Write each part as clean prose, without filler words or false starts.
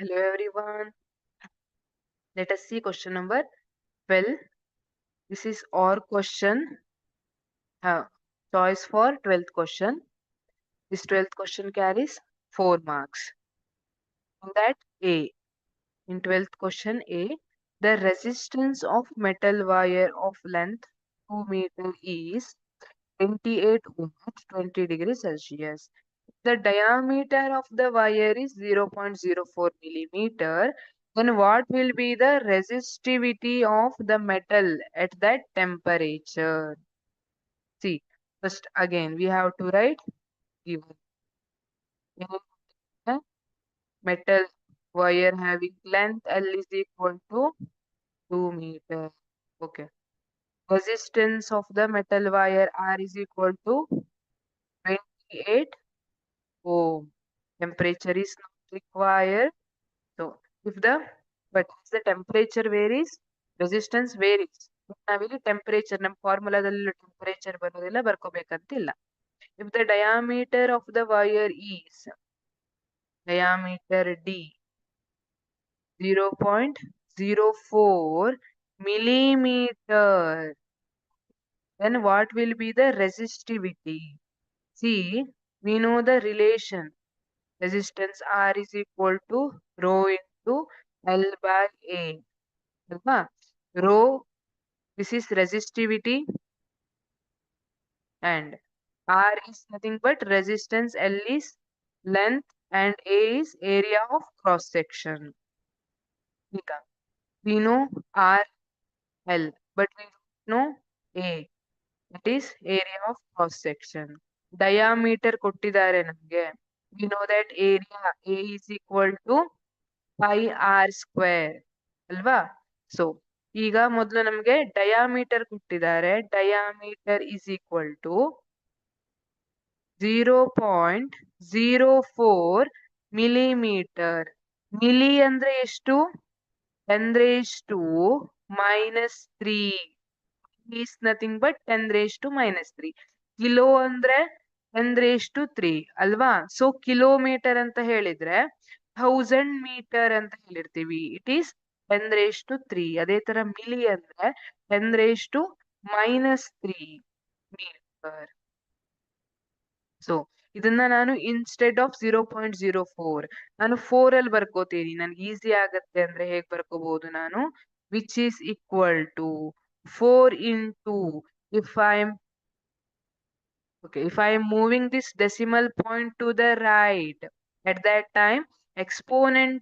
Hello everyone. Let us see question number 12. This is our question. Choice for 12th question. This 12th question carries 4 marks. In that A, in 12th question A, the resistance of metal wire of length 2 meter is 28 ohm at 20 degrees Celsius. The diameter of the wire is 0.04 millimeter. Then what will be the resistivity of the metal at that temperature? See, first again we have to write given a metal wire having length L is equal to 2 meter. Okay. Resistance of the metal wire R is equal to 28 ohm. Temperature is not required. So if the but as the temperature varies, resistance varies. ನಾವಿಲ್ಲಿ temperature ನಮ್ಮ ಫಾರ್ಮುಲಾದಲ್ಲಿ temperature ಬರೋದಿಲ್ಲ ಬರ್ಕೋಬೇಕಂತಿಲ್ಲ. If the diameter of the wire is diameter D 0.04 millimeter, then what will be the resistivity? See, we know the relation. Resistance R is equal to rho into L by A. ಅಲ್ವಾ? Rho, this is resistivity, and R is nothing but resistance, L is length, and A is area of cross section. We know R, L, but we don't know A. That is area of cross section. Diameter ಕೊಟ್ಟಿದ್ದಾರೆ ನಮಗೆ. We know that area A is equal to pi r square ಅಲ್ವಾ? So ಈಗ ಮೊದಲು ನಮಗೆ diameter ಕೊಟ್ಟಿದ್ದಾರೆ. Diameter is equal to 0.04 millimeter. Milli ಅಂದ್ರೆ ಎಷ್ಟು? 10⁻³ is nothing but 10⁻³ kilo ಅಂದ್ರೆ 10⁻³ ಅಲ್ವಾ? ಸೊ ಕಿಲೋಮೀಟರ್ ಅಂತ ಹೇಳಿದ್ರೆ 1000 ಮೀಟರ್ ಅಂತ ಹೇಳಿರ್ತೀವಿ. ಇಟ್ ಈಸ್ 10⁻³ ಅದೇ ತರ ಮಿಲಿ ಅಂದ್ರೆ 10⁻³ ಮೀಟರ್. ಸೊ ಇದನ್ನ ನಾನು ಇನ್ಸ್ಟೆಡ್ ಆಫ್ 0.04 ನಾನು 4 ಅಲ್ಲಿ ಬರ್ಕೋತೀನಿ. ನನ್ಗೆ ಈಸಿ ಆಗತ್ತೆ ಅಂದ್ರೆ ಹೇಗ್ ಬರ್ಕೋಬಹುದು ನಾನು? Which is equal to 4 into if I am moving this decimal point to the right, at that time exponent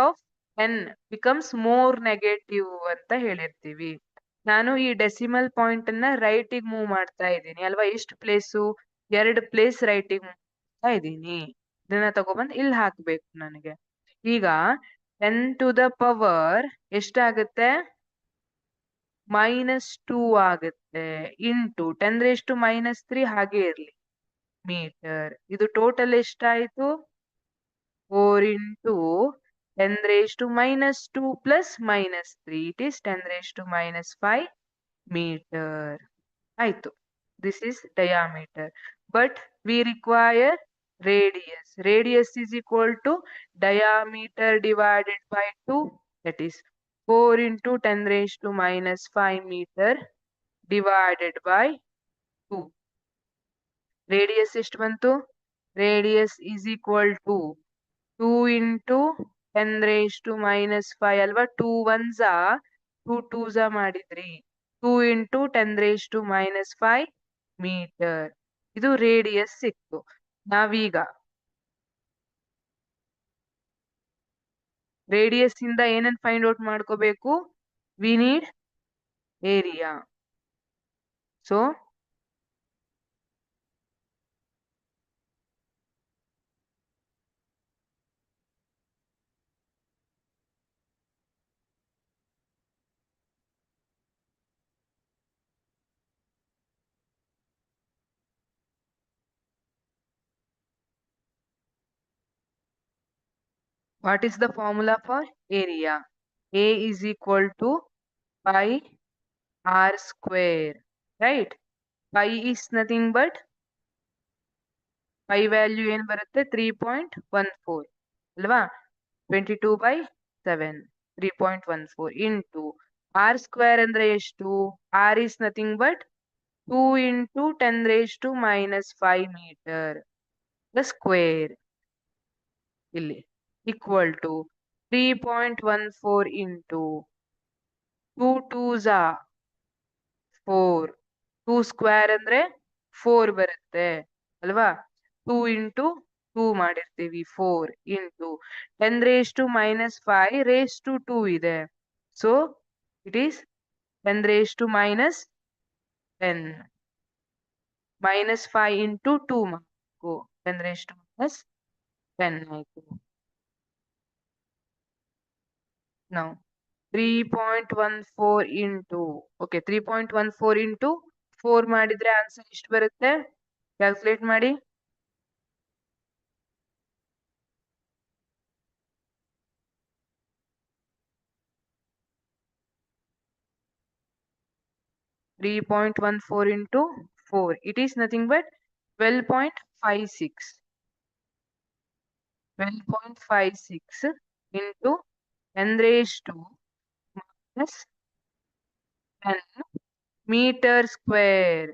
of n becomes more negative ಅಂತ ಹೇಳಿರ್ತೀವಿ. ನಾನು ಈ ಡೆಸಿಮಲ್ ಪಾಯಿಂಟ್ ಅನ್ನ ರೈಟಿಗೆ ಮೂವ್ ಮಾಡ್ತಾ ಇದ್ದೀನಿ ಅಲ್ವಾ? ಎಷ್ಟು ಪ್ಲೇಸು? 2 ಪ್ಲೇಸ್ ರೈಟಿಗೆ ಮೂವ್ ಮಾಡ್ತಾ ಇದ್ದೀನಿ. ಇದನ್ನ ತಗೊಬಂದು ಇಲ್ಲಿ ಹಾಕ್ಬೇಕು ನನಗೆ. ಈಗ 10 to the power ಎಷ್ಟಾಗುತ್ತೆ? -2 ಆಗುತ್ತೆ ಇಂಟು 10⁻³ ಹಾಗೆ ಇರ್ಲಿ ಮೀಟರ್. ಇದು ಟೋಟಲ್ ಎಷ್ಟಾಯ್ತು? 4 into 10⁻² plus -3. It is 10⁻⁵ meter. ಆಯ್ತು. This is diameter. But we require radius. Radius is equal to diameter divided by 2. That is 4 into 10⁻⁵ meter divided by 2. Radius ಎಷ್ಟು ಬಂತು? Radius is equal to 2 into 10⁻⁵ ಅಲ್ವಾ? 2 ones 2 twos ಮಾಡಿದ್ರಿ. 2 into 10⁻⁵ metre. ಇದು radius ಸಿಕ್ತು. ನಾವೀಗ radius ಇಂದ ಏನನ್ನ find out ಮಾಡ್ಕೋಬೇಕು? We need area. So what is the formula for area? A is equal to pi r square, right? Pi is nothing but pi value ಏನ್ ಬರುತ್ತೆ? 3.14 ಅಲ್ವಾ? 22/7 3.14 ಇಂಟು ಆರ್ ಸ್ಕ್ವೇರ್ ಅಂದ್ರೆ ಎಷ್ಟು? R is nothing but 2 into 10 raised to minus 5 meter the square ಇಲ್ಲಿ equal to 3.14 into 2 2s are 4 2 square ಅಂದ್ರೆ 4 ಬರುತ್ತೆ ಅಲ್ವಾ? 2 into 2 ಮಾಡಿರ್ತೀವಿ 4 into 10 raised to minus 5 raised to 2 ಇದೆ. So it is 10 raised to minus 10 minus 5 into 2 ಮಾಡ್ಬೇಕು 10 raised to minus 10 ಆಯ್ತು. Now 3.14 into okay 3.14 into 4 ಮಾಡಿದ್ರೆ answer ಎಷ್ಟು ಬರುತ್ತೆ? ಕ್ಯಾಲ್ಕುಲೇಟ್ ಮಾಡಿ. 3.14 into 4 it is nothing but 12.56 12.56 into 10 raised to minus 10 meter square.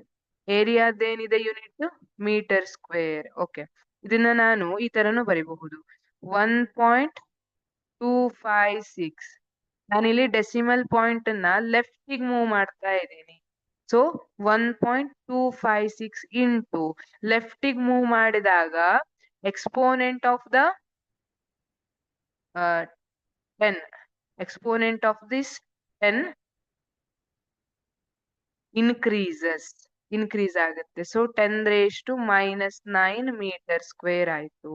ಏರಿಯಾದೇನಿದೆ unit metre square. Okay, ಇದನ್ನ ನಾನು ಈ ತರನು ಬರಿಬಹುದು 1.256. ನಾನಿಲ್ಲಿ ಡೆಸಿಮಲ್ ಪಾಯಿಂಟ್ ಅನ್ನ ಲೆಫ್ಟ್ ಮೂವ್ ಮಾಡ್ತಾ ಇದ್ದೀನಿ. ಸೊ 1.256 ಇಂಟು ಲೆಫ್ಟ್ ಮೂವ್ ಮಾಡಿದಾಗ exponent of the 10 exponent of this 10 increase ಆಗುತ್ತೆ. So 10 raised to minus 9 meter square ಆಯ್ತು.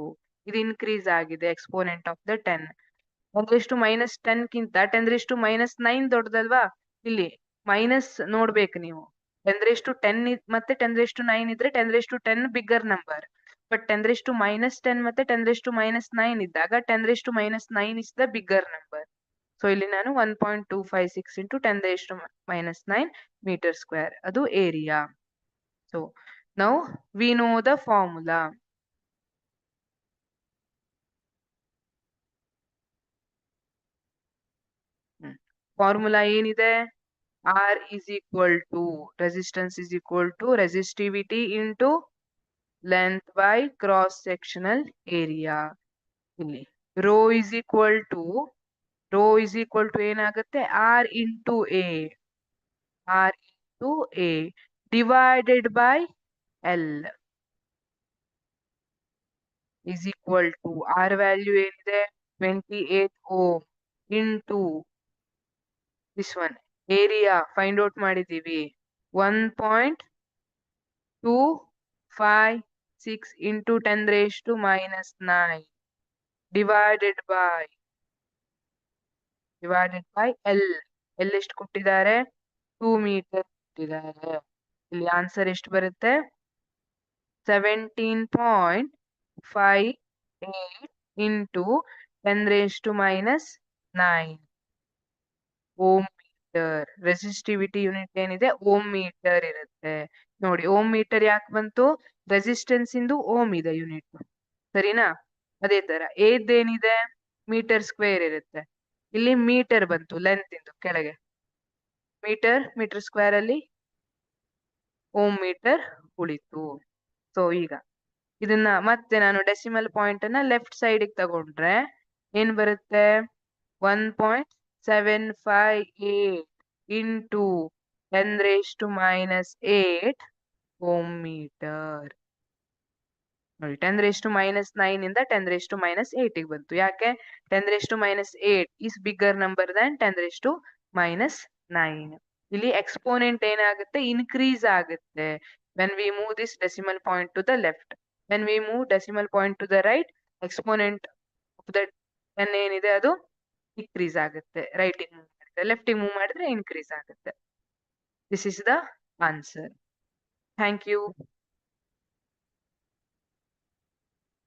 ಇದು ಇನ್ಕ್ರೀಸ್ ಆಗಿದೆ exponent of the 10. 10 raised to minus 10 ಕಿಂತ 10 raised to minus 9 ದೊಡ್ಡದಲ್ವಾ? ಇಲ್ಲಿ ಮೈನಸ್ ನೋಡ್ಬೇಕು ನೀವು. 10 raised to 10 ಮತ್ತೆ 10 raised to 9 ಇದ್ರೆ 10 raised to 10 bigger number. But 10 raised to minus 10 ಮತ್ತೆ 10 raised to minus 9 ಇದ್ದಾಗ 10 raised to minus 9 is the bigger number. So ಇಲ್ಲಿ ನಾನು 1.256 into 10 raised to minus 9 meter square ಅದು area. So now we know the formula. Formula ಏನಿದೆ? R is equal to resistance is equal to resistivity into length by cross sectional area. ಇಲ್ಲಿ rho is equal to ಏನಾಗುತ್ತೆ? R into A divided by L is equal to R value ಏನಿದೆ? 28 ohm into this one area find out ಮಾಡಿದೀವಿ 1.256 into 10 raised to minus 9 divided by L. L ಎಷ್ಟು ಕೊಟ್ಟಿದ್ದಾರೆ? 2 meter ಕೊಟ್ಟಿದ್ದಾರೆ. ಇಲ್ಲಿ answer ಎಷ್ಟು ಬರುತ್ತೆ? 17.58 into 10 raised to minus 9 ohm metre. Resistivity unit ಏನಿದೆ? Ohm metre ಇರುತ್ತೆ. ನೋಡಿ ಓಮ್ ಮೀಟರ್ ಯಾಕೆ ಬಂತು? ರೆಸಿಸ್ಟೆನ್ಸ್ ಇಂದು ಓಮ್ ಇದೆ ಯೂನಿಟ್, ಸರಿನಾ? ಅದೇ ತರ ಏನಿದೆ? ಮೀಟರ್ ಸ್ಕ್ವೇರ್ ಇರುತ್ತೆ. ಇಲ್ಲಿ ಮೀಟರ್ ಬಂತು ಲೆಂತ್ ಇಂದು ಕೆಳಗೆ ಮೀಟರ್ ಸ್ಕ್ವೇರ್ ಅಲ್ಲಿ ಓಮ್ ಮೀಟರ್ ಉಳಿತು. ಸೊ ಈಗ ಇದನ್ನ ಮತ್ತೆ ನಾನು ಡೆಸಿಮಲ್ ಪಾಯಿಂಟ್ ಅನ್ನ ಲೆಫ್ಟ್ ಸೈಡ್ ತಗೊಂಡ್ರೆ ಏನ್ ಬರುತ್ತೆ? 1.758 into 10 raised to minus 8 ohm meter. ನೋಡಿ 10 raised to minus 9 ಇಂದ 10 raised to minus 8 ಗೆ ಬಂತು. ಯಾಕೆ? 10 raised to minus 8 is bigger number than 10 raised to minus 9. ಇಲ್ಲಿ ಎಕ್ಸ್ಪೋನೆಂಟ್ ಏನಾಗುತ್ತೆ? ಇನ್ಕ್ರೀಸ್ ಆಗುತ್ತೆ when we move this decimal point to the left. when we move decimal point to the right, exponent of the 10 ಏನಿದೆ ಅದು decrease ಆಗುತ್ತೆ. ರೈಟಿಗೆ move ಮಾಡಿದ್ರೆ, ಲೆಫ್ಟಿಗೆ move ಮಾಡಿದ್ರೆ ಇನ್ಕ್ರೀಸ್ ಆಗುತ್ತೆ. This is the answer. Thank you.